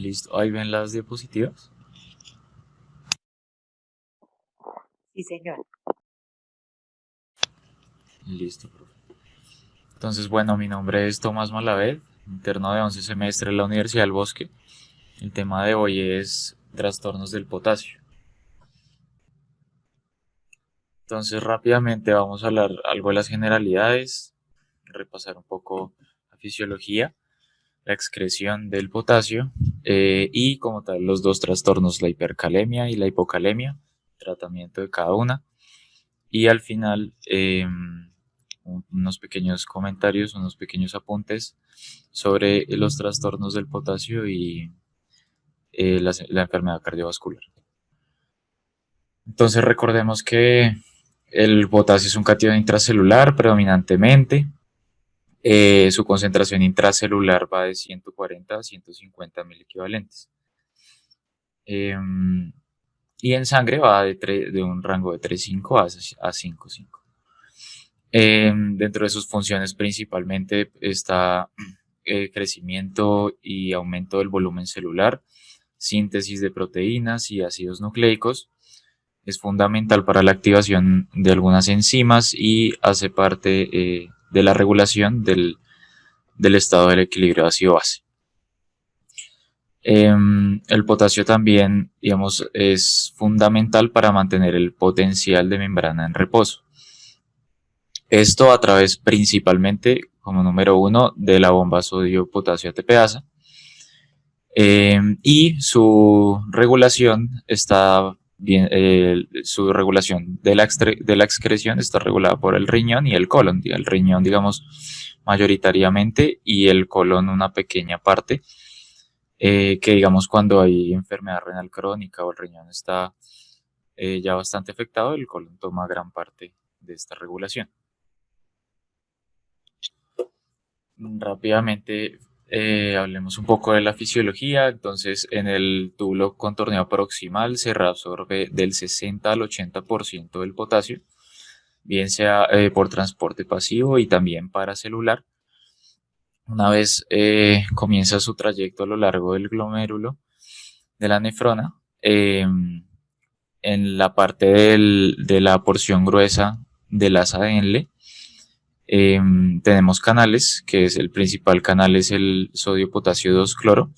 Listo, ahí ven las diapositivas. Sí, señor. Listo, profe. Entonces, bueno, mi nombre es Tomás Malavé, interno de 11 semestre en la Universidad del Bosque. El tema de hoy es trastornos del potasio. Entonces, rápidamente vamos a hablar algo de las generalidades, repasar un poco la fisiología, la excreción del potasio y como tal los dos trastornos, la hipercalemia y la hipocalemia, tratamiento de cada una. Y al final, unos pequeños comentarios, unos pequeños apuntes sobre los trastornos del potasio y la enfermedad cardiovascular. Entonces recordemos que el potasio es un catión intracelular predominantemente. Su concentración intracelular va de 140 a 150 mil equivalentes. Eh, y en sangre va de un rango de 3,5 a 5,5. Dentro de sus funciones principalmente está crecimiento y aumento del volumen celular, síntesis de proteínas y ácidos nucleicos. Es fundamental para la activación de algunas enzimas y hace parte de la regulación del estado del equilibrio ácido-base. El potasio también, digamos, es fundamental para mantener el potencial de membrana en reposo. Esto a través principalmente, como número uno, de la bomba sodio-potasio ATPasa. Y su regulación está bien, su regulación de la excreción está regulada por el riñón y el colon. El riñón, digamos, mayoritariamente y el colon una pequeña parte. Que digamos cuando hay enfermedad renal crónica o el riñón está ya bastante afectado, el colon toma gran parte de esta regulación. Rápidamente hablemos un poco de la fisiología. Entonces, en el túbulo contorneado proximal se reabsorbe del 60 al 80% del potasio, bien sea por transporte pasivo y también paracelular. Una vez comienza su trayecto a lo largo del glomérulo de la nefrona, en la parte de la porción gruesa del asa de Henle, tenemos canales, que es el principal canal es el sodio-potasio 2-cloro.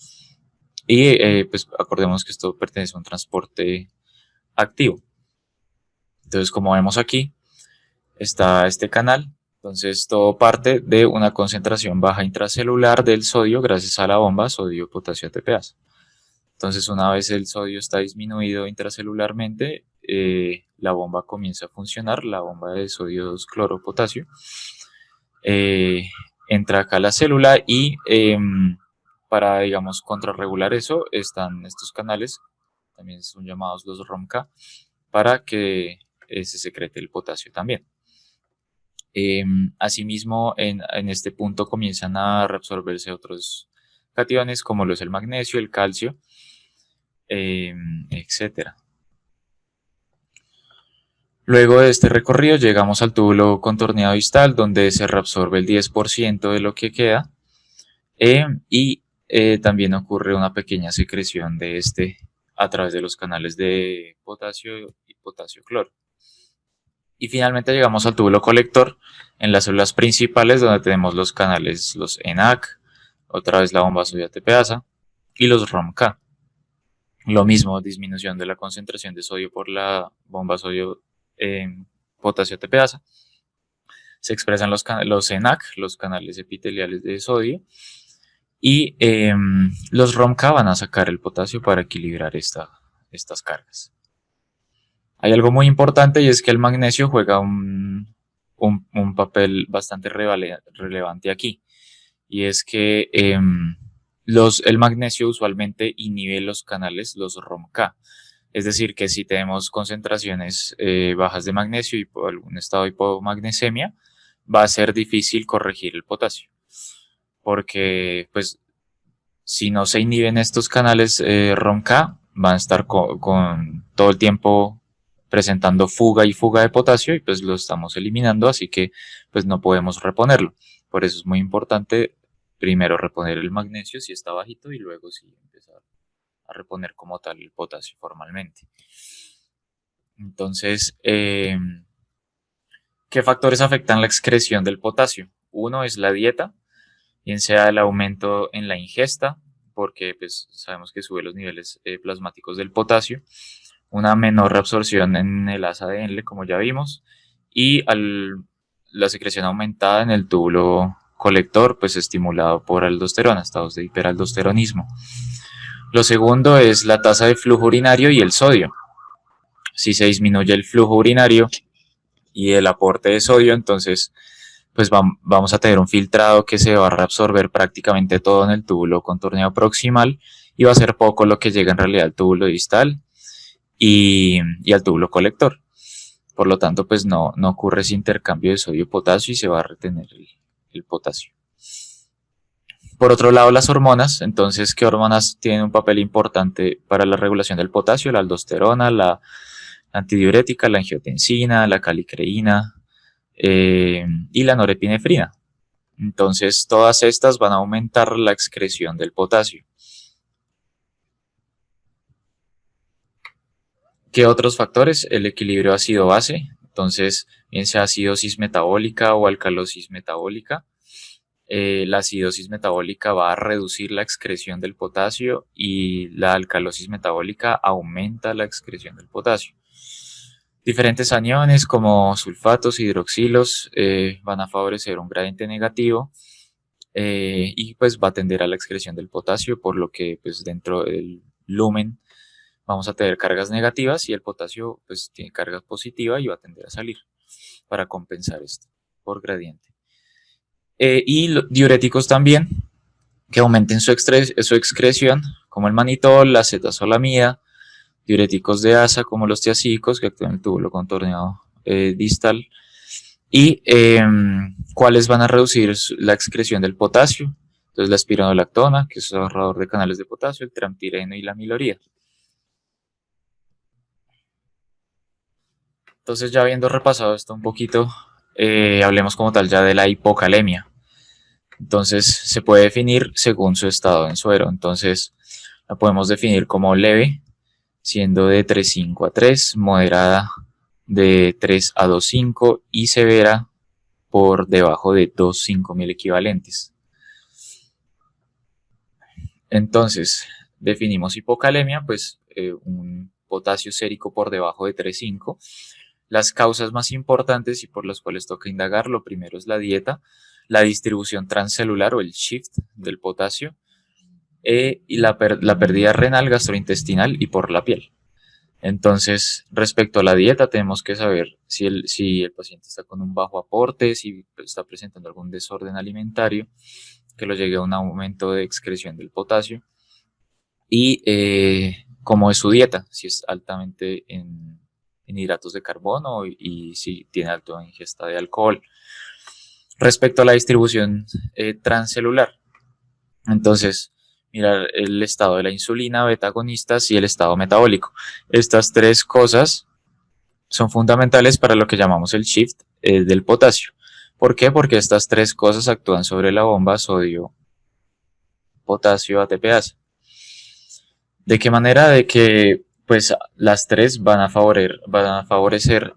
Y pues acordemos que esto pertenece a un transporte activo. Entonces, como vemos aquí, está este canal. Entonces, todo parte de una concentración baja intracelular del sodio gracias a la bomba sodio-potasio ATPasa. Entonces, una vez el sodio está disminuido intracelularmente, la bomba comienza a funcionar, la bomba de sodio 2-cloro-potasio. Entra acá a la célula y para, digamos, contrarregular eso están estos canales, también son llamados los ROMK, para que se secrete el potasio también. Asimismo, en este punto comienzan a reabsorberse otros cationes como lo es el magnesio, el calcio, etcétera. Luego de este recorrido llegamos al túbulo contorneado distal donde se reabsorbe el 10% de lo que queda y también ocurre una pequeña secreción de este a través de los canales de potasio y potasio-cloro. Y finalmente llegamos al túbulo colector en las células principales donde tenemos los canales, los ENAC, otra vez la bomba sodio ATPasa y los ROMK. Lo mismo, disminución de la concentración de sodio por la bomba sodio potasio ATPasa. Se expresan los ENAC, los canales epiteliales de sodio, y los ROMK van a sacar el potasio para equilibrar estas cargas. Hay algo muy importante y es que el magnesio juega un papel bastante relevante aquí. Y es que el magnesio usualmente inhibe los canales, los ROMK. Es decir, que si tenemos concentraciones bajas de magnesio y por algún estado de hipomagnesemia, va a ser difícil corregir el potasio. Porque, pues, si no se inhiben estos canales ROMK, van a estar con todo el tiempo presentando fuga y fuga de potasio y pues lo estamos eliminando, así que pues no podemos reponerlo. Por eso es muy importante primero reponer el magnesio si está bajito y luego sí empezar reponer como tal el potasio formalmente. Entonces, ¿qué factores afectan la excreción del potasio? Uno es la dieta, bien sea el aumento en la ingesta, porque pues, sabemos que sube los niveles plasmáticos del potasio, una menor absorción en el asa de Henle, como ya vimos, y la secreción aumentada en el túbulo colector, pues estimulado por aldosterona, estados de hiperaldosteronismo. Lo segundo es la tasa de flujo urinario y el sodio. Si se disminuye el flujo urinario y el aporte de sodio, entonces pues vamos a tener un filtrado que se va a reabsorber prácticamente todo en el túbulo contorneado proximal y va a ser poco lo que llega en realidad al túbulo distal y al túbulo colector. Por lo tanto, pues no ocurre ese intercambio de sodio-potasio y se va a retener el potasio. Por otro lado, las hormonas. Entonces, ¿qué hormonas tienen un papel importante para la regulación del potasio? La aldosterona, la antidiurética, la angiotensina, la calicreína y la norepinefrina. Entonces, todas estas van a aumentar la excreción del potasio. ¿Qué otros factores? El equilibrio ácido-base. Entonces, bien sea acidosis metabólica o alcalosis metabólica. La acidosis metabólica va a reducir la excreción del potasio y la alcalosis metabólica aumenta la excreción del potasio. Diferentes aniones como sulfatos, hidroxilos van a favorecer un gradiente negativo y pues va a tender a la excreción del potasio, por lo que pues dentro del lumen vamos a tener cargas negativas y el potasio pues tiene carga positiva y va a tender a salir para compensar esto por gradiente. Y diuréticos también que aumenten su excreción, como el manitol, la acetazolamida, diuréticos de asa como los tiacídicos que actúan en el túbulo contorneado distal. Y cuáles van a reducir la excreción del potasio. Entonces la espironolactona, que es un ahorrador de canales de potasio, el tramtireno y la amiloría. Entonces, ya habiendo repasado esto un poquito, hablemos como tal ya de la hipocalemia. Entonces, se puede definir según su estado en suero. Entonces, la podemos definir como leve, siendo de 3,5 a 3, moderada de 3 a 2,5 y severa por debajo de 2,5,000 equivalentes. Entonces, definimos hipocalemia, pues un potasio sérico por debajo de 3,5. Las causas más importantes y por las cuales toca indagar, lo primero es la dieta, la distribución transcelular o el shift del potasio y la pérdida renal, gastrointestinal y por la piel. Entonces, respecto a la dieta, tenemos que saber si el paciente está con un bajo aporte, si está presentando algún desorden alimentario que lo llegue a un aumento de excreción del potasio y cómo es su dieta, si es altamente en hidratos de carbono y si tiene alta ingesta de alcohol. Respecto a la distribución transcelular, entonces, mirar el estado de la insulina, beta agonistas y el estado metabólico. Estas tres cosas son fundamentales para lo que llamamos el shift del potasio. ¿Por qué? Porque estas tres cosas actúan sobre la bomba sodio, potasio, ATPase. ¿De qué manera? De que pues las tres van a favorecer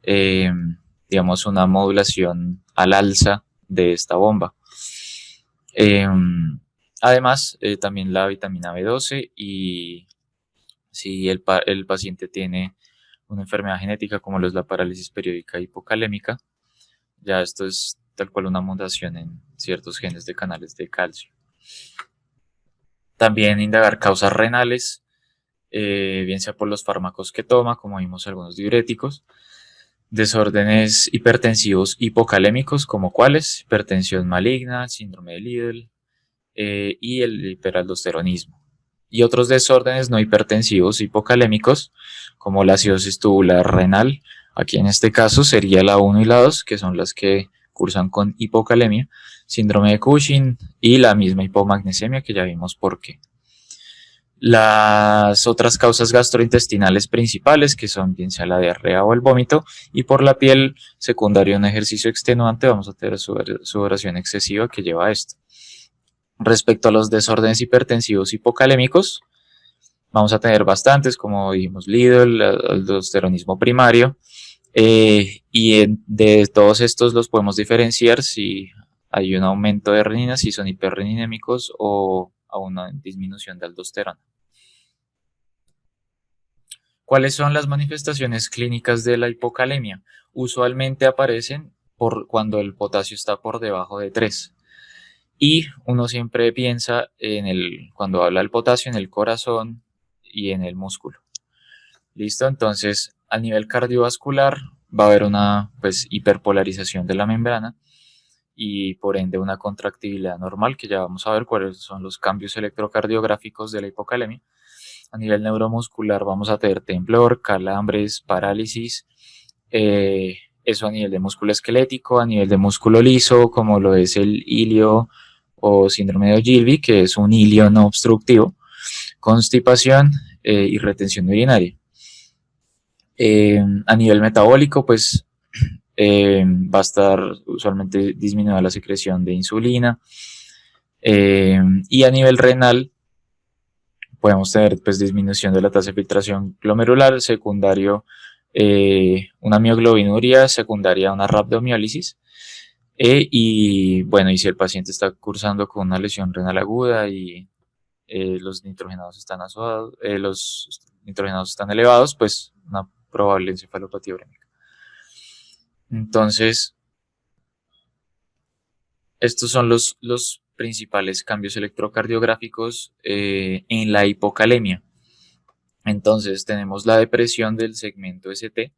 digamos una modulación al alza de esta bomba. Además, también la vitamina B12 y si el paciente tiene una enfermedad genética como lo es la parálisis periódica hipocalémica, ya esto es tal cual una mutación en ciertos genes de canales de calcio. También indagar causas renales, bien sea por los fármacos que toma, como vimos algunos diuréticos, desórdenes hipertensivos hipocalémicos, como cuáles, hipertensión maligna, síndrome de Liddle y el hiperaldosteronismo. Y otros desórdenes no hipertensivos hipocalémicos, como la acidosis tubular renal, aquí en este caso sería la 1 y la 2, que son las que cursan con hipocalemia, síndrome de Cushing y la misma hipomagnesemia, que ya vimos por qué. Las otras causas gastrointestinales principales, que son bien sea la diarrea o el vómito, y por la piel, secundario a un ejercicio extenuante, vamos a tener sudoración excesiva que lleva a esto. Respecto a los desórdenes hipertensivos hipocalémicos, Vamos a tener bastantes, como dijimos, LIDO, el aldosteronismo primario, de todos estos los podemos diferenciar si hay un aumento de renina, si son hiperreninémicos o a una disminución de aldosterona. ¿Cuáles son las manifestaciones clínicas de la hipocalemia? Usualmente aparecen cuando el potasio está por debajo de 3. Y uno siempre piensa cuando habla del potasio, en el corazón y en el músculo. ¿Listo? Entonces, a nivel cardiovascular va a haber una hiperpolarización de la membrana y por ende una contractibilidad normal, que ya vamos a ver cuáles son los cambios electrocardiográficos de la hipocalemia. A nivel neuromuscular vamos a tener temblor, calambres, parálisis, eso a nivel de músculo esquelético, a nivel de músculo liso, como lo es el ilio o síndrome de Ogilvy, que es un ilio no obstructivo, constipación y retención urinaria. A nivel metabólico, pues va a estar usualmente disminuida la secreción de insulina. Y a nivel renal, podemos tener pues disminución de la tasa de filtración glomerular, secundario una mioglobinuria, secundaria una rhabdomiólisis. Y bueno, y si el paciente está cursando con una lesión renal aguda y los nitrogenados están los nitrogenados están elevados, pues una probable encefalopatía urémica. Entonces, estos son los principales cambios electrocardiográficos en la hipocalemia. Entonces tenemos la depresión del segmento ST,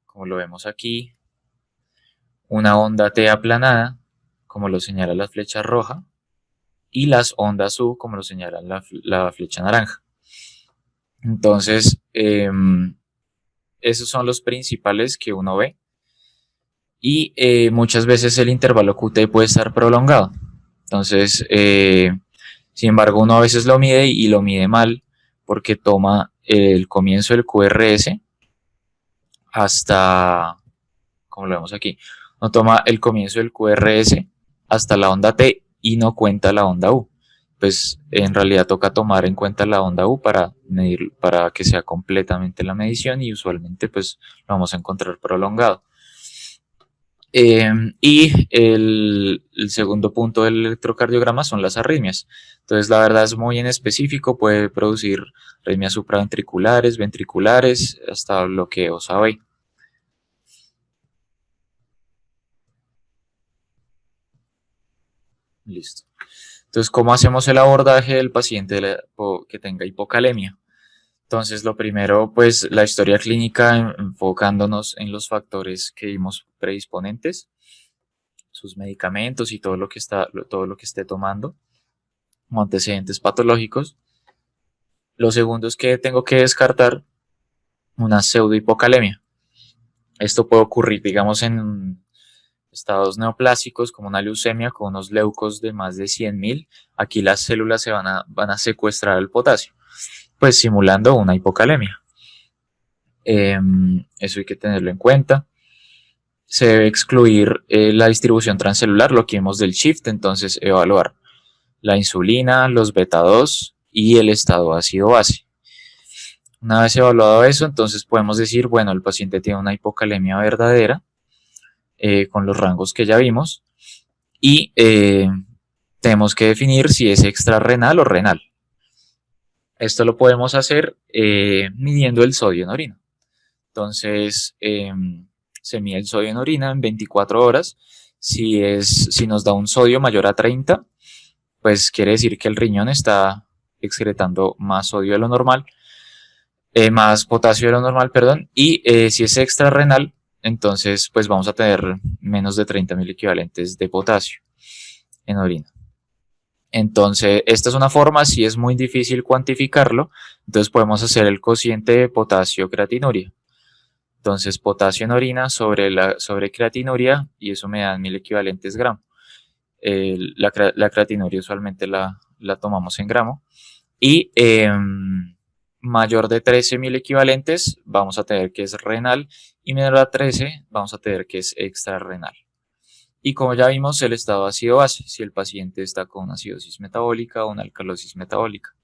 como lo vemos aquí, una onda T aplanada, como lo señala la flecha roja, y las ondas U, como lo señala la flecha naranja. Entonces, esos son los principales que uno ve. Y muchas veces el intervalo QT puede estar prolongado. Entonces, sin embargo, uno a veces lo mide y lo mide mal porque toma el comienzo del QRS hasta, como lo vemos aquí, no toma el comienzo del QRS hasta la onda T y no cuenta la onda U. Pues en realidad toca tomar en cuenta la onda U para medir, para que sea completamente la medición y usualmente pues lo vamos a encontrar prolongado. Y el segundo punto del electrocardiograma son las arritmias. Entonces, la verdad es muy en específico, puede producir arritmias supraventriculares, ventriculares, hasta bloqueos AV. Listo. Entonces, ¿cómo hacemos el abordaje del paciente que tenga hipocalemia? Entonces, lo primero, pues la historia clínica enfocándonos en los factores que vimos predisponentes, sus medicamentos y todo lo que esté tomando, como antecedentes patológicos. Lo segundo es que tengo que descartar una pseudohipocalemia. Esto puede ocurrir, digamos, en estados neoplásicos como una leucemia con unos leucos de más de 100.000. Aquí las células se van a secuestrar el potasio, pues simulando una hipocalemia. Eso hay que tenerlo en cuenta. Se debe excluir la distribución transcelular, lo que vimos del shift, entonces evaluar la insulina, los beta 2 y el estado ácido-base. Una vez evaluado eso, entonces podemos decir, bueno, el paciente tiene una hipocalemia verdadera con los rangos que ya vimos y tenemos que definir si es extrarrenal o renal. Esto lo podemos hacer midiendo el sodio en orina. Entonces, se mide el sodio en orina en 24 horas. Si nos da un sodio mayor a 30, pues quiere decir que el riñón está excretando más sodio de lo normal, más potasio de lo normal, perdón, y si es extrarrenal, entonces pues vamos a tener menos de 30.000 equivalentes de potasio en orina. Entonces, esta es una forma, si es muy difícil cuantificarlo, entonces podemos hacer el cociente de potasio-creatinuria. Entonces, potasio en orina sobre creatinuria, y eso me da 1000 equivalentes gramo. La creatinuria usualmente la tomamos en gramo. Y mayor de 13.000 equivalentes vamos a tener que es renal y menor a 13 vamos a tener que es extrarrenal. Y como ya vimos, el estado ácido-base, si el paciente está con una acidosis metabólica o una alcalosis metabólica.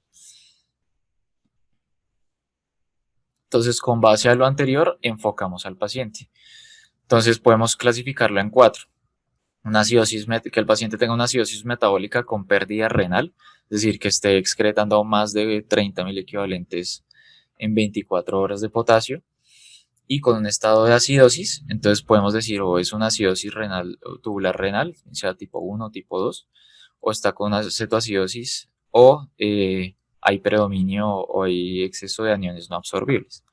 Entonces, con base a lo anterior, enfocamos al paciente. Entonces, podemos clasificarlo en 4. Que el paciente tenga una acidosis metabólica con pérdida renal, es decir, que esté excretando más de 30.000 equivalentes en 24 horas de potasio, y con un estado de acidosis. Entonces podemos decir o es una acidosis renal o tubular renal, sea tipo 1 o tipo 2, o está con una cetoacidosis, o hay predominio o hay exceso de aniones no absorbibles.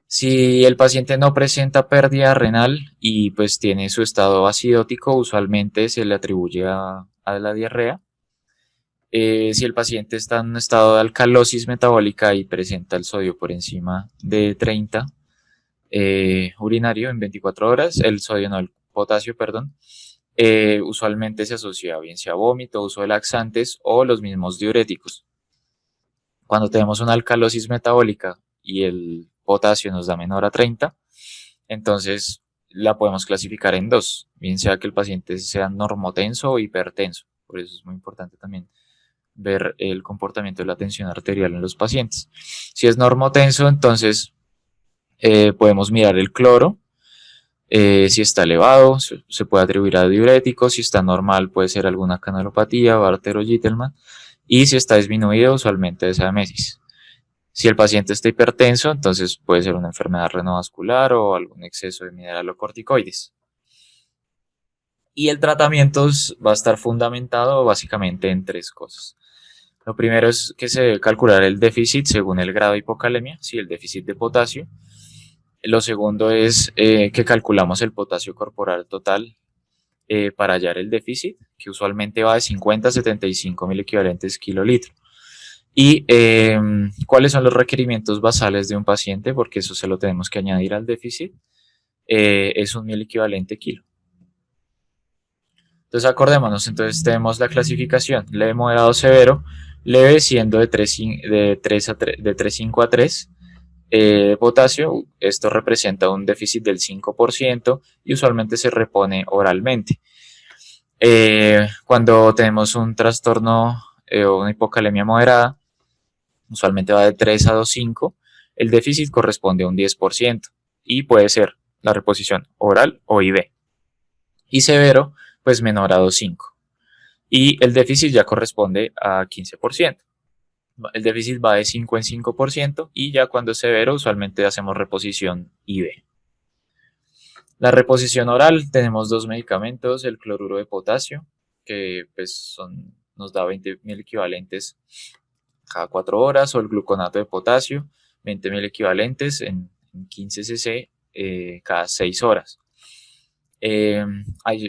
Si el paciente no presenta pérdida renal y pues tiene su estado acidótico, usualmente se le atribuye a la diarrea. Si el paciente está en un estado de alcalosis metabólica y presenta el sodio por encima de 30 urinario en 24 horas, el sodio no, el potasio, perdón, usualmente se asocia bien sea vómito, uso de laxantes o los mismos diuréticos. Cuando tenemos una alcalosis metabólica y el potasio nos da menor a 30, entonces la podemos clasificar en 2, bien sea que el paciente sea normotenso o hipertenso. Por eso es muy importante también ver el comportamiento de la tensión arterial en los pacientes. Si es normotenso, entonces podemos mirar el cloro. Si está elevado, se puede atribuir a diuréticos. Si está normal, puede ser alguna canalopatía, Bartter o Gitelman. Y si está disminuido, usualmente es amesis. Si el paciente está hipertenso, entonces puede ser una enfermedad renovascular o algún exceso de mineralocorticoides. Y el tratamiento va a estar fundamentado básicamente en 3 cosas. Lo primero es que se debe calcular el déficit según el grado de hipocalemia, si el déficit de potasio. Lo segundo es que calculamos el potasio corporal total para hallar el déficit, que usualmente va de 50 a 75 mil equivalentes kilolitro. Y cuáles son los requerimientos basales de un paciente, porque eso se lo tenemos que añadir al déficit, es 1.000 equivalente kilo. Entonces acordémonos, entonces tenemos la clasificación, leve, moderado, severo, leve siendo de 3,5 a 3, potasio, esto representa un déficit del 5% y usualmente se repone oralmente. Cuando tenemos un trastorno o una hipocalemia moderada, usualmente va de 3 a 2,5, el déficit corresponde a un 10% y puede ser la reposición oral o IV. Y severo, pues menor a 2,5. Y el déficit ya corresponde a 15%. El déficit va de 5 en 5% y ya cuando es severo usualmente hacemos reposición IV. La reposición oral tenemos 2 medicamentos, el cloruro de potasio, que pues nos da 20.000 equivalentes cada 4 horas, o el gluconato de potasio, 20.000 equivalentes en 15 cc cada 6 horas.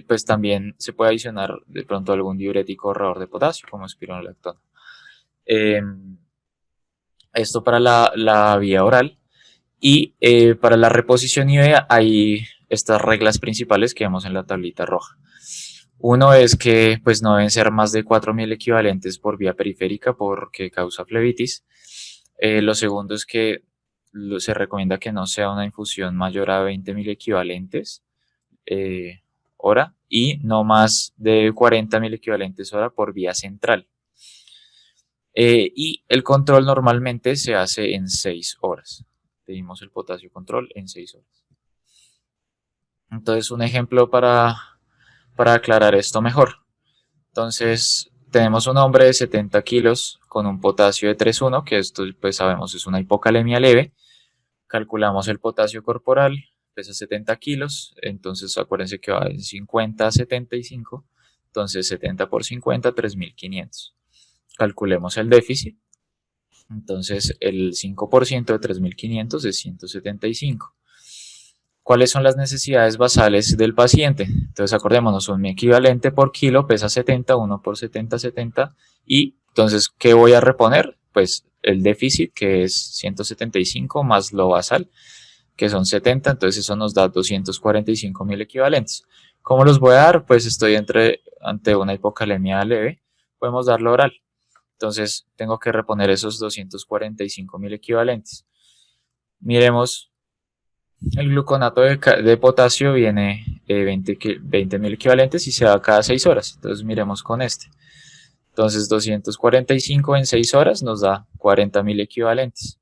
Pues también se puede adicionar de pronto algún diurético ahorrador de potasio, como espironolactona. Esto para la vía oral. Y para la reposición IV hay estas reglas principales que vemos en la tablita roja. Uno es que pues, no deben ser más de 4.000 equivalentes por vía periférica porque causa flebitis. Lo segundo es que se recomienda que no sea una infusión mayor a 20.000 equivalentes hora y no más de 40.000 equivalentes hora por vía central. Y el control normalmente se hace en 6 horas. Pedimos el potasio control en 6 horas. Entonces, un ejemplo para aclarar esto mejor. Entonces, tenemos un hombre de 70 kilos con un potasio de 3,1, que esto pues sabemos es una hipocalemia leve. Calculamos el potasio corporal, pesa 70 kilos, entonces acuérdense que va de 50 a 75, entonces 70 por 50, 3.500. Calculemos el déficit, entonces el 5% de 3.500 es 175. ¿Cuáles son las necesidades basales del paciente? Entonces acordémonos, un equivalente por kilo pesa 70, 1 por 70, 70. Y entonces, ¿qué voy a reponer? Pues el déficit, que es 175, más lo basal, que son 70. Entonces eso nos da 245.000 equivalentes. ¿Cómo los voy a dar? Pues estoy ante una hipocalemia leve. Podemos darlo oral. Entonces tengo que reponer esos 245.000 equivalentes. Miremos. El gluconato de potasio viene 20.000 equivalentes y se da cada 6 horas. Entonces miremos con este. Entonces 245 en 6 horas nos da 40.000 equivalentes.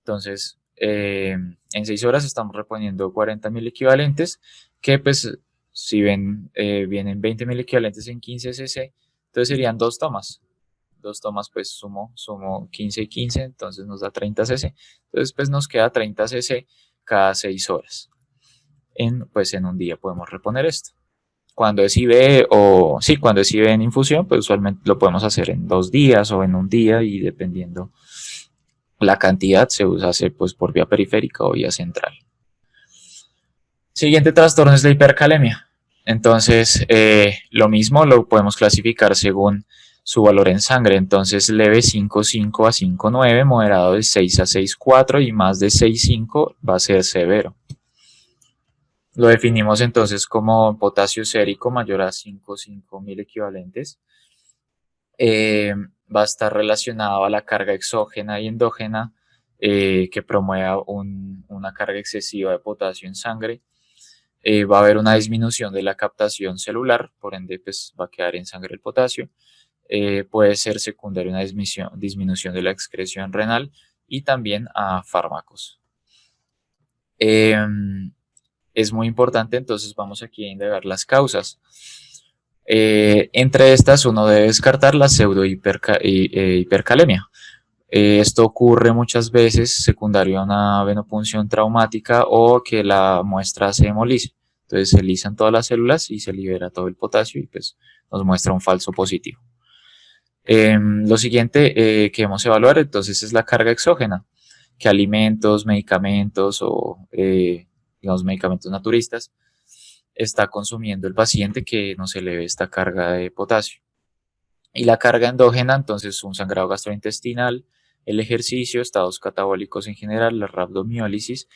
Entonces, en 6 horas estamos reponiendo 40.000 equivalentes, que pues si ven, vienen 20.000 equivalentes en 15 cc, entonces serían 2 tomas. 2 tomas, pues sumo 15 y 15, entonces nos da 30 cc. Entonces, pues nos queda 30 cc cada 6 horas. Pues en un día podemos reponer esto. Cuando es IV o sí, cuando es IV en infusión, pues usualmente lo podemos hacer en 2 días o en un día y dependiendo la cantidad se hace pues por vía periférica o vía central. Siguiente trastorno es la hipercalemia. Entonces, lo mismo lo podemos clasificar según su valor en sangre. Entonces, leve 5,5 a 5,9, moderado de 6 a 6,4 y más de 6,5 va a ser severo. Lo definimos entonces como potasio sérico mayor a 5,5 mil equivalentes. Va a estar relacionado a la carga exógena y endógena que promueva una carga excesiva de potasio en sangre. Va a haber una disminución de la captación celular, por ende pues, va a quedar en sangre el potasio. Puede ser secundaria una disminución de la excreción renal y también a fármacos. Es muy importante, entonces vamos aquí a indagar las causas. Entre estas uno debe descartar la hipercalemia. Esto ocurre muchas veces secundario a una venopunción traumática o que la muestra se hemolice. Entonces se lisan todas las células y se libera todo el potasio y pues nos muestra un falso positivo. Lo siguiente que vamos a evaluar entonces es la carga exógena, que alimentos, medicamentos o los medicamentos naturistas está consumiendo el paciente que nos eleve esta carga de potasio. Y la carga endógena, entonces un sangrado gastrointestinal, el ejercicio, estados catabólicos en general, la rhabdomiólisis,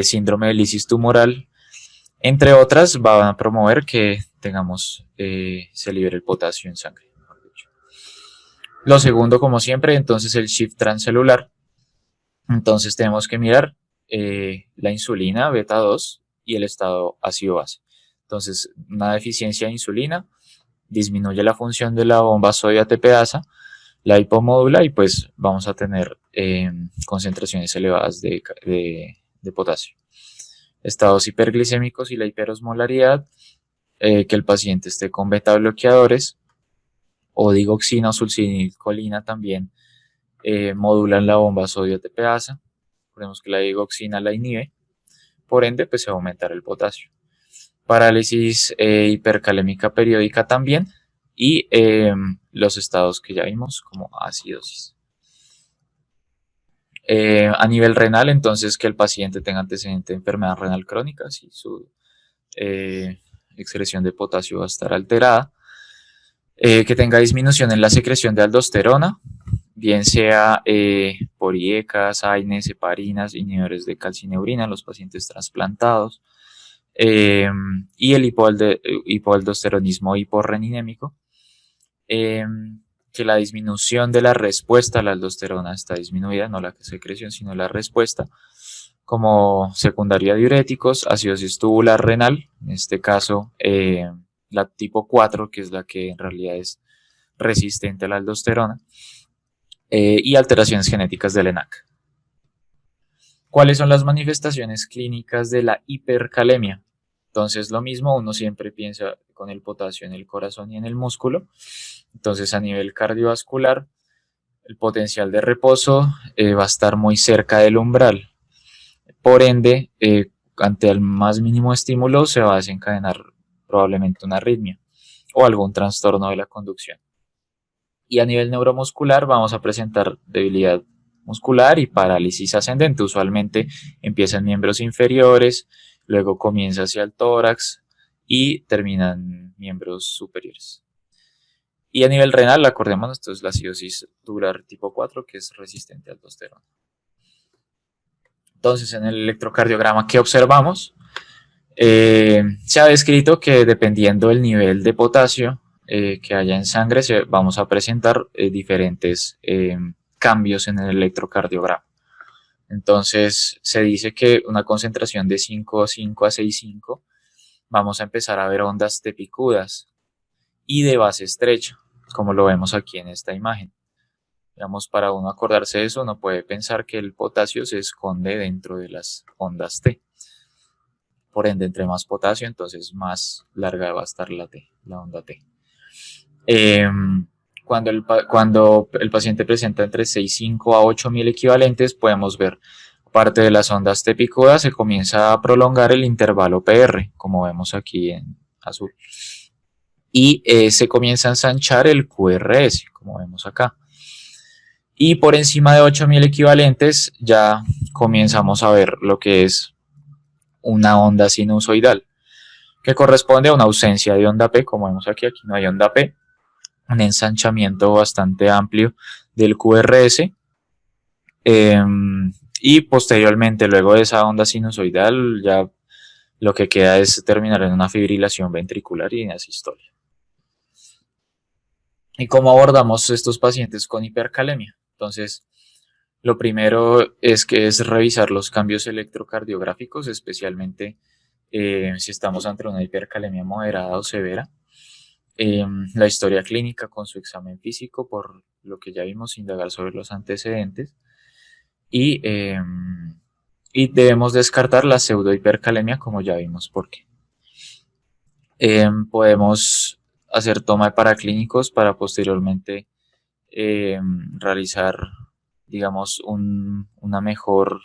síndrome de lisis tumoral, entre otras, van a promover que tengamos, se libere el potasio en sangre. Lo segundo, como siempre, entonces el shift transcelular. Entonces tenemos que mirar la insulina beta 2 y el estado ácido base. Entonces, una deficiencia de insulina disminuye la función de la bomba sodio ATPasa, la hipomodula y pues vamos a tener concentraciones elevadas de potasio. Estados hiperglicémicos y la hiperosmolaridad, que el paciente esté con beta bloqueadores o digoxina o sulcinilcolina también modulan la bomba sodio ATPasa. Recordemos que la digoxina la inhibe, por ende pues se va a aumentar el potasio. Parálisis hipercalémica periódica también y los estados que ya vimos como acidosis. A nivel renal, entonces que el paciente tenga antecedente de enfermedad renal crónica, si su excreción de potasio va a estar alterada, que tenga disminución en la secreción de aldosterona, bien sea por IECAS, AINES, heparinas, inhibidores de calcineurina en los pacientes trasplantados, y el hipoaldosteronismo hiporreninémico, que la disminución de la respuesta a la aldosterona está disminuida, no la secreción, sino la respuesta, como secundaria a diuréticos, acidosis tubular renal, en este caso la tipo 4, que es la que en realidad es resistente a la aldosterona, y alteraciones genéticas del ENaC. ¿Cuáles son las manifestaciones clínicas de la hipercalemia? Entonces, lo mismo, uno siempre piensa con el potasio en el corazón y en el músculo. Entonces, a nivel cardiovascular, el potencial de reposo va a estar muy cerca del umbral. Por ende, ante el más mínimo estímulo se va a desencadenar probablemente una arritmia o algún trastorno de la conducción. Y a nivel neuromuscular vamos a presentar debilidad muscular y parálisis ascendente. Usualmente empieza en miembros inferiores, luego comienza hacia el tórax y termina en miembros superiores. Y a nivel renal, acordémonos, esto es la acidosis tubular tipo 4, que es resistente al aldosterona. Entonces, en el electrocardiograma, ¿qué observamos? Se ha descrito que dependiendo del nivel de potasio que haya en sangre, vamos a presentar diferentes cambios en el electrocardiograma. Entonces, se dice que una concentración de 5,5 a 6,5 vamos a empezar a ver ondas de picudas y de base estrecha, como lo vemos aquí en esta imagen. Digamos, para uno acordarse de eso, uno puede pensar que el potasio se esconde dentro de las ondas T. Por ende, entre más potasio, entonces más larga va a estar la onda T. Cuando el paciente presenta entre 6,5 a 8,000 equivalentes, podemos ver parte de las ondas T picudas, se comienza a prolongar el intervalo PR, como vemos aquí en azul. Y se comienza a ensanchar el QRS, como vemos acá. Y por encima de 8,000 equivalentes ya comenzamos a ver lo que es una onda sinusoidal, que corresponde a una ausencia de onda P, como vemos aquí no hay onda P, un ensanchamiento bastante amplio del QRS, y posteriormente, luego de esa onda sinusoidal, ya lo que queda es terminar en una fibrilación ventricular y en asistolia. ¿Y cómo abordamos estos pacientes con hipercalemia? Entonces, lo primero es revisar los cambios electrocardiográficos, especialmente si estamos ante una hipercalemia moderada o severa. La historia clínica con su examen físico, por lo que ya vimos, indagar sobre los antecedentes. Y debemos descartar la pseudohipercalemia, como ya vimos por qué. Podemos hacer toma de paraclínicos para posteriormente realizar, digamos, una mejor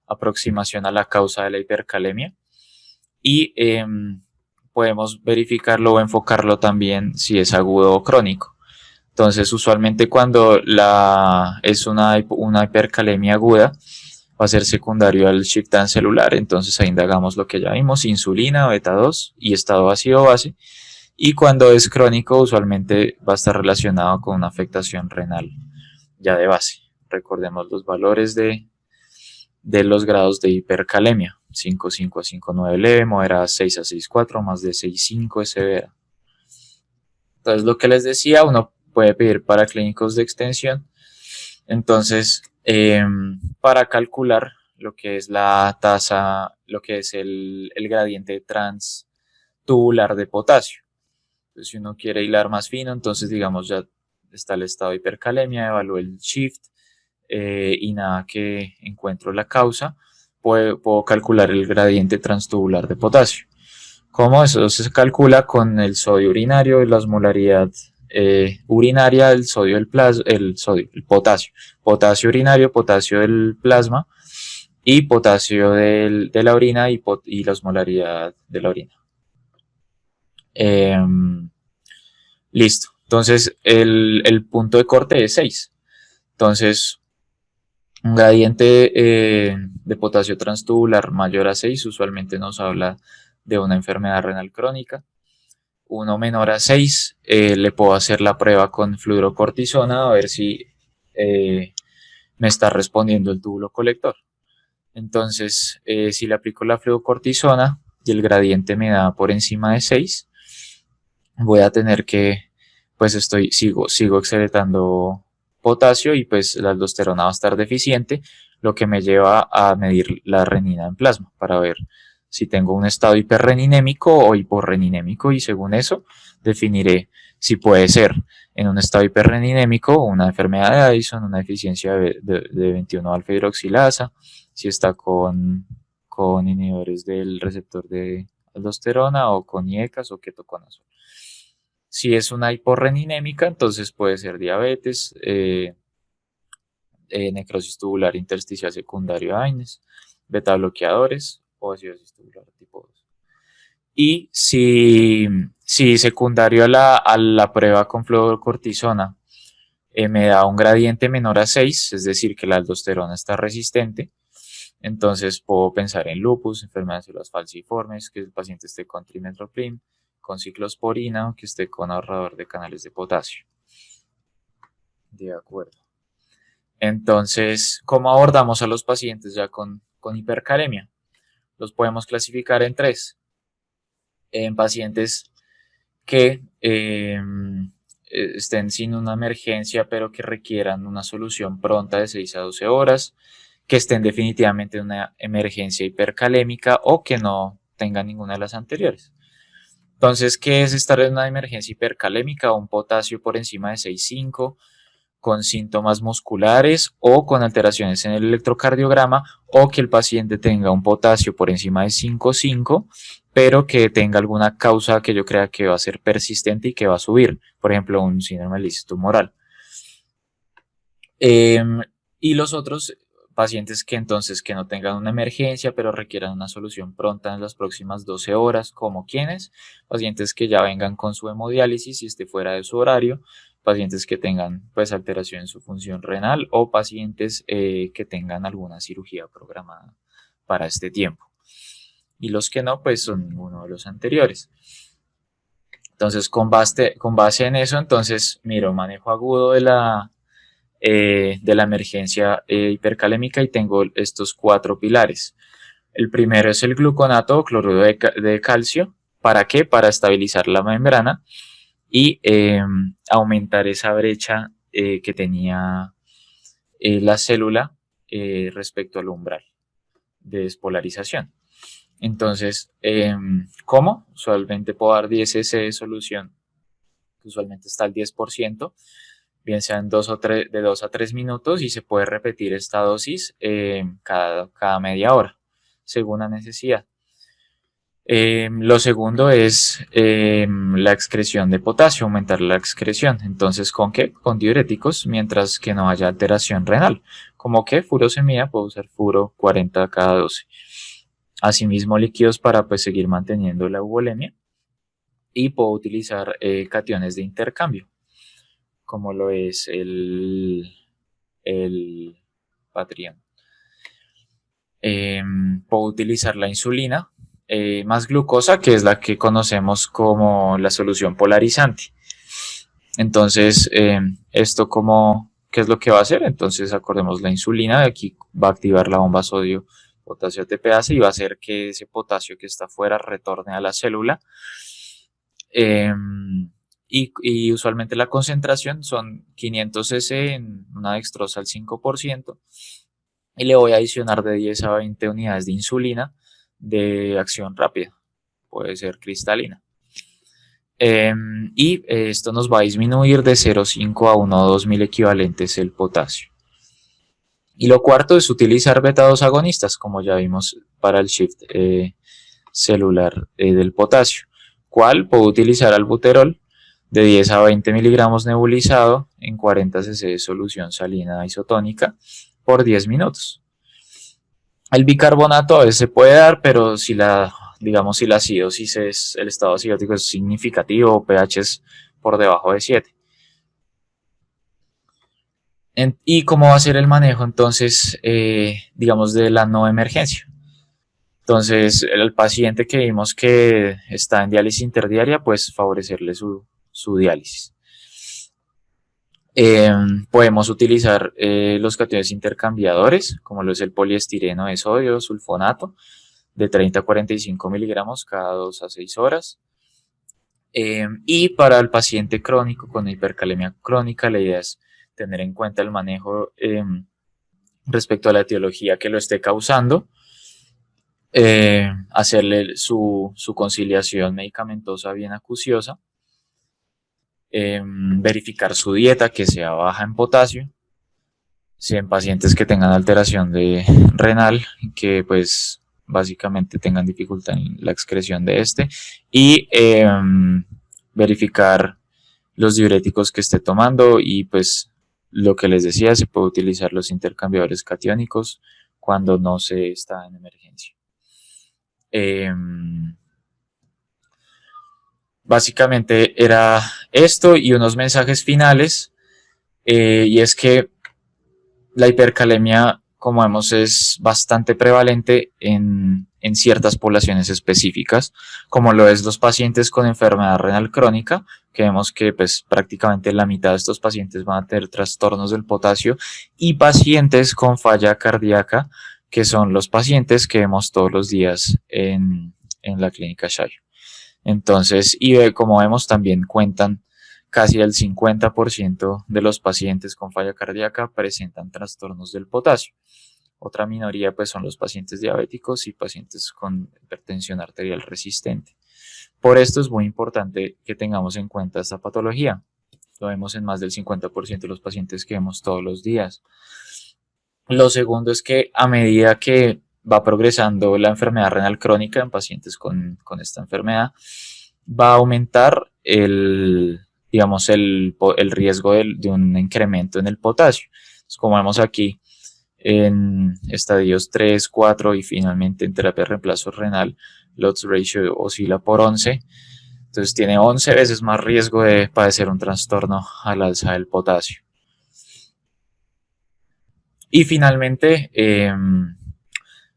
aproximación a la causa de la hipercalemia. Y podemos verificarlo o enfocarlo también si es agudo o crónico. Entonces, usualmente cuando es una hipercalemia aguda, va a ser secundario al shiftan celular. Entonces, ahí indagamos lo que ya vimos: insulina, beta 2 y estado ácido-base. Y cuando es crónico, usualmente va a estar relacionado con una afectación renal ya de base. Recordemos los valores de los grados de hipercalemia: 5,5 a 5,9 leve, moderada 6 a 6,4, más de 6,5 es severa. Entonces, lo que les decía, uno puede pedir paraclínicos de extensión. Entonces, para calcular lo que es la tasa, lo que es el gradiente transtubular de potasio. Entonces, si uno quiere hilar más fino, entonces digamos ya está el estado de hipercalemia, evalúo el shift, y nada que encuentro la causa, puedo calcular el gradiente transtubular de potasio. ¿Cómo? Eso se calcula con el sodio urinario y la osmolaridad urinaria, el sodio del plasma, el potasio. Potasio urinario, potasio del plasma y potasio de la orina y la osmolaridad de la orina. Listo. Entonces, el punto de corte es 6. Entonces, un gradiente de potasio transtubular mayor a 6 usualmente nos habla de una enfermedad renal crónica. Uno menor a 6, le puedo hacer la prueba con fluorocortisona a ver si me está respondiendo el túbulo colector. Entonces, si le aplico la fluorocortisona y el gradiente me da por encima de 6, voy a tener que, pues sigo excretando potasio y pues la aldosterona va a estar deficiente, lo que me lleva a medir la renina en plasma para ver si tengo un estado hiperreninémico o hiporreninémico, y según eso definiré si puede ser en un estado hiperreninémico una enfermedad de Addison, una deficiencia de 21-alfa hidroxilasa, si está con inhibidores del receptor de aldosterona o con IECAS o ketoconazol. Si es una hiporreninémica, entonces puede ser diabetes, necrosis tubular intersticial secundario a AINES, beta bloqueadores o acidosis tubular tipo 2. Y si secundario a la prueba con fluorocortisona me da un gradiente menor a 6, es decir, que la aldosterona está resistente, entonces puedo pensar en lupus, enfermedades de células falciformes, que el paciente esté con trimethoprim, con ciclosporina o que esté con ahorrador de canales de potasio. De acuerdo. Entonces, ¿cómo abordamos a los pacientes ya con hipercalemia? Los podemos clasificar en 3. En pacientes que estén sin una emergencia, pero que requieran una solución pronta de 6 a 12 horas, que estén definitivamente en una emergencia hipercalémica o que no tengan ninguna de las anteriores. Entonces, ¿qué es estar en una emergencia hipercalémica? Un potasio por encima de 6,5, con síntomas musculares o con alteraciones en el electrocardiograma, o que el paciente tenga un potasio por encima de 5,5, pero que tenga alguna causa que yo crea que va a ser persistente y que va a subir, por ejemplo, un síndrome de lisis tumoral. Y los otros pacientes que entonces que no tengan una emergencia, pero requieran una solución pronta en las próximas 12 horas, como quienes, pacientes que ya vengan con su hemodiálisis y esté fuera de su horario, pacientes que tengan pues alteración en su función renal o pacientes que tengan alguna cirugía programada para este tiempo. Y los que no, pues son ninguno de los anteriores. Entonces, con base en eso, entonces miro manejo agudo de la emergencia hipercalémica y tengo estos 4 pilares. El primero es el gluconato o cloruro de calcio. ¿Para qué? Para estabilizar la membrana y aumentar esa brecha que tenía la célula respecto al umbral de despolarización. Entonces, ¿cómo? Usualmente puedo dar 10 cc de solución, que usualmente está al 10%, bien sean de 2 a 3 minutos, y se puede repetir esta dosis cada media hora, según la necesidad. Lo segundo es la excreción de potasio, aumentar la excreción. Entonces, ¿con qué? Con diuréticos, mientras que no haya alteración renal. Como que furosemida, puedo usar furo 40 cada 12. Asimismo, líquidos para pues seguir manteniendo la euvolemia. Y puedo utilizar cationes de intercambio, como lo es el Patreon. Puedo utilizar la insulina más glucosa, que es la que conocemos como la solución polarizante. Entonces, esto ¿qué es lo que va a hacer? Entonces, acordemos, la insulina de aquí va a activar la bomba sodio potasio ATPase y va a hacer que ese potasio que está afuera retorne a la célula. Y usualmente la concentración son 500 cc en una dextrosa al 5%, y le voy a adicionar de 10 a 20 unidades de insulina de acción rápida, puede ser cristalina. Y esto nos va a disminuir de 0,5 a 1,2 mil equivalentes el potasio. Y lo cuarto es utilizar beta-2 agonistas, como ya vimos para el shift celular del potasio. ¿Cuál? Puedo utilizar albuterol de 10 a 20 miligramos nebulizado en 40 cc de solución salina isotónica por 10 minutos. El bicarbonato a veces se puede dar, pero si la acidosis el estado acidótico es significativo, pH es por debajo de 7. ¿Y cómo va a ser el manejo entonces, digamos, de la no emergencia? Entonces, el paciente que vimos que está en diálisis interdiaria, pues favorecerle su diálisis. Podemos utilizar los cationes intercambiadores, como lo es el poliestireno de sodio, sulfonato, de 30 a 45 miligramos cada 2 a 6 horas. Y para el paciente crónico con hipercalemia crónica, la idea es tener en cuenta el manejo respecto a la etiología que lo esté causando, hacerle su conciliación medicamentosa bien acuciosa, verificar su dieta que sea baja en potasio, si en pacientes que tengan alteración renal, que pues básicamente tengan dificultad en la excreción de este, y verificar los diuréticos que esté tomando. Y pues lo que les decía, se puede utilizar los intercambiadores catiónicos cuando no se está en emergencia. Básicamente era esto y unos mensajes finales, y es que la hipercalemia, como vemos, es bastante prevalente en ciertas poblaciones específicas, como lo es los pacientes con enfermedad renal crónica, que vemos que pues prácticamente la mitad de estos pacientes van a tener trastornos del potasio, y pacientes con falla cardíaca, que son los pacientes que vemos todos los días en la clínica Shayo. Entonces, y como vemos, también cuentan casi el 50% de los pacientes con falla cardíaca presentan trastornos del potasio. Otra minoría pues son los pacientes diabéticos y pacientes con hipertensión arterial resistente. Por esto es muy importante que tengamos en cuenta esta patología. Lo vemos en más del 50% de los pacientes que vemos todos los días. Lo segundo es que a medida que va progresando la enfermedad renal crónica en pacientes con esta enfermedad, va a aumentar digamos, el riesgo de un incremento en el potasio. Entonces, como vemos aquí, en estadios 3, 4 y finalmente en terapia de reemplazo renal, Lodz ratio oscila por 11. Entonces tiene 11 veces más riesgo de padecer un trastorno al alza del potasio. Y finalmente,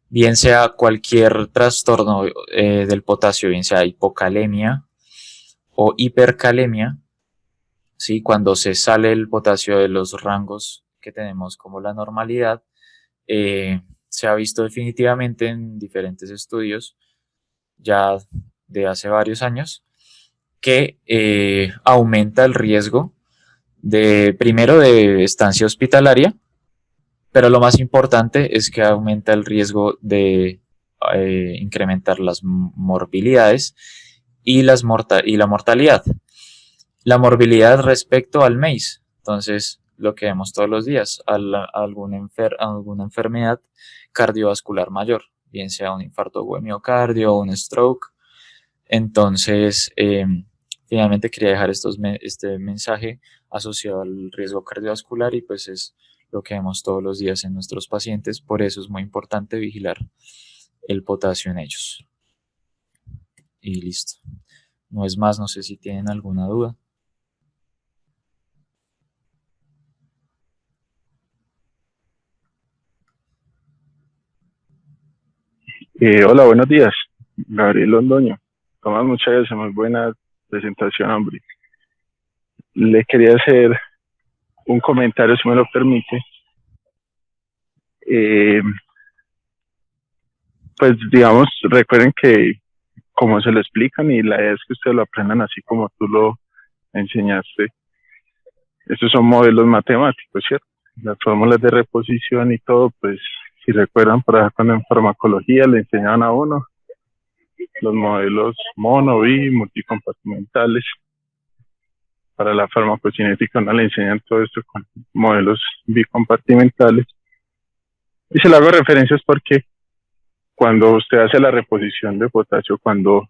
bien sea cualquier trastorno del potasio, bien sea hipocalemia o hipercalemia, ¿sí? Cuando se sale el potasio de los rangos que tenemos como la normalidad, se ha visto definitivamente en diferentes estudios ya de hace varios años que aumenta el riesgo primero de estancia hospitalaria, pero lo más importante es que aumenta el riesgo de incrementar las morbilidades y la mortalidad. La morbilidad respecto al MACE, entonces lo que vemos todos los días, alguna enfermedad cardiovascular mayor, bien sea un infarto de miocardio o un stroke. Entonces, finalmente quería dejar este mensaje asociado al riesgo cardiovascular y pues es lo que vemos todos los días en nuestros pacientes, por eso es muy importante vigilar el potasio en ellos. Y listo. No es más, no sé si tienen alguna duda. Hola, buenos días. Gabriel Londoño. Tomás, muchas gracias, muy buena presentación, hombre. Le quería hacer un comentario, si me lo permite. Eh, pues, digamos, recuerden que, como se lo explican, y la idea es que ustedes lo aprendan así como tú lo enseñaste. Estos son modelos matemáticos, ¿cierto? Las fórmulas de reposición y todo, pues, si recuerdan, por ejemplo, cuando en farmacología le enseñaban a uno los modelos mono, bi, multicompartimentales. Para la farmacocinética no le enseñan todo esto con modelos bicompartimentales. Y se le hago referencias porque cuando usted hace la reposición de potasio, cuando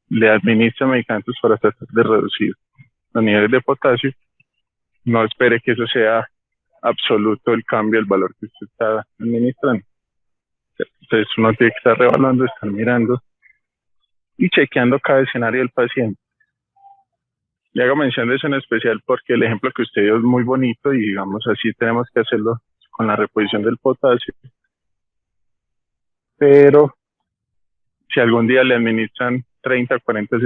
le administra medicamentos para tratar de reducir los niveles de potasio, no espere que eso sea absoluto el cambio, el valor que usted está administrando. Entonces uno tiene que estar revaluando, estar mirando y chequeando cada escenario del paciente. Le hago mención de eso en especial porque el ejemplo que usted dio es muy bonito y digamos así tenemos que hacerlo con la reposición del potasio. Pero si algún día le administran 30, 40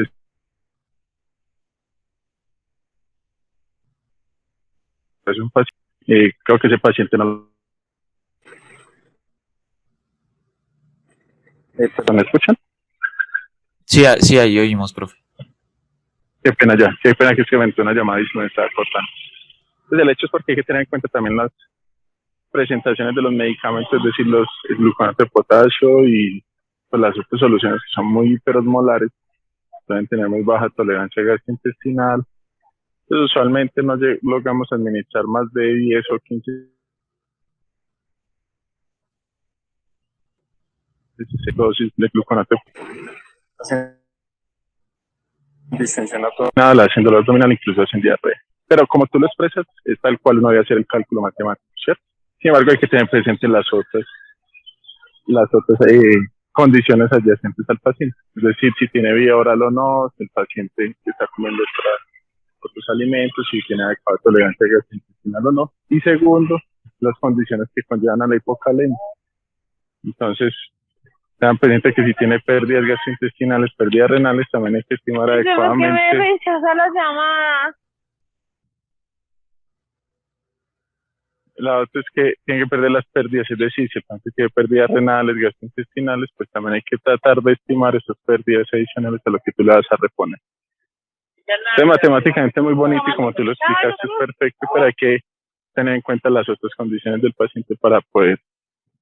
es un paciente, creo que ese paciente no. ¿Perdón, me escuchan? Sí, sí, ahí oímos, profe. Qué pena ya, qué pena que es que me entró una llamada y se me estaba cortando. Pues el hecho es porque hay que tener en cuenta también las presentaciones de los medicamentos, es decir, el gluconato de potasio y pues, las otras soluciones que son muy hiperosmolares, pueden tener muy baja tolerancia gastrointestinal. Entonces, usualmente no logramos administrar más de 10 o 15 dosis de gluconato distensión abdominal, haciendo el abdominal, incluso hacen diarrea. Pero como tú lo expresas, es tal cual uno debe hacer el cálculo matemático, ¿cierto? Sin embargo, hay que tener presente las otras condiciones adyacentes al paciente. Es decir, si tiene vía oral o no, si el paciente está comiendo otros alimentos, si tiene adecuada tolerancia gastrointestinal o no. Y segundo, las condiciones que conllevan a la hipocalemia. Entonces, tengan pendiente que si tiene pérdidas gastrointestinales, pérdidas renales, también hay que estimar adecuadamente. ¿Por qué me rechaza las llamadas? La otra es que tiene que perder las pérdidas, es decir, si el paciente tiene pérdidas renales, gastrointestinales, pues también hay que tratar de estimar esas pérdidas adicionales a lo que tú le vas a reponer. Es matemáticamente muy bonito y como tú lo explicaste es perfecto, pero hay que tener en cuenta las otras condiciones del paciente para poder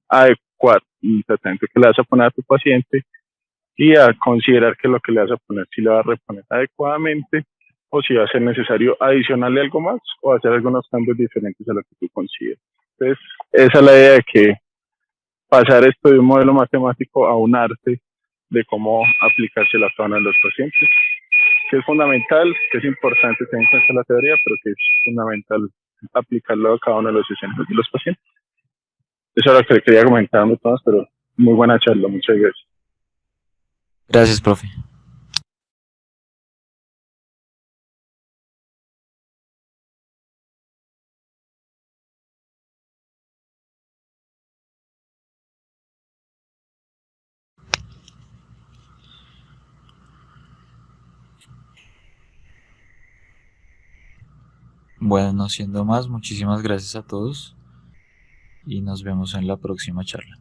adecuar el tratamiento que le vas a poner a tu paciente y a considerar que lo que le vas a poner si le va a reponer adecuadamente o si va a ser necesario adicionarle algo más o hacer algunos cambios diferentes a lo que tú consideres. Entonces, esa es la idea de que pasar esto de un modelo matemático a un arte de cómo aplicárselo a cada uno de los pacientes, que es fundamental, que es importante tener en cuenta la teoría, pero que es fundamental aplicarlo a cada uno de los escenarios de los pacientes. Eso es lo que quería comentar, Tomás, pero muy buena charla, muchas gracias. Gracias, profe. Bueno, no siendo más, muchísimas gracias a todos y nos vemos en la próxima charla.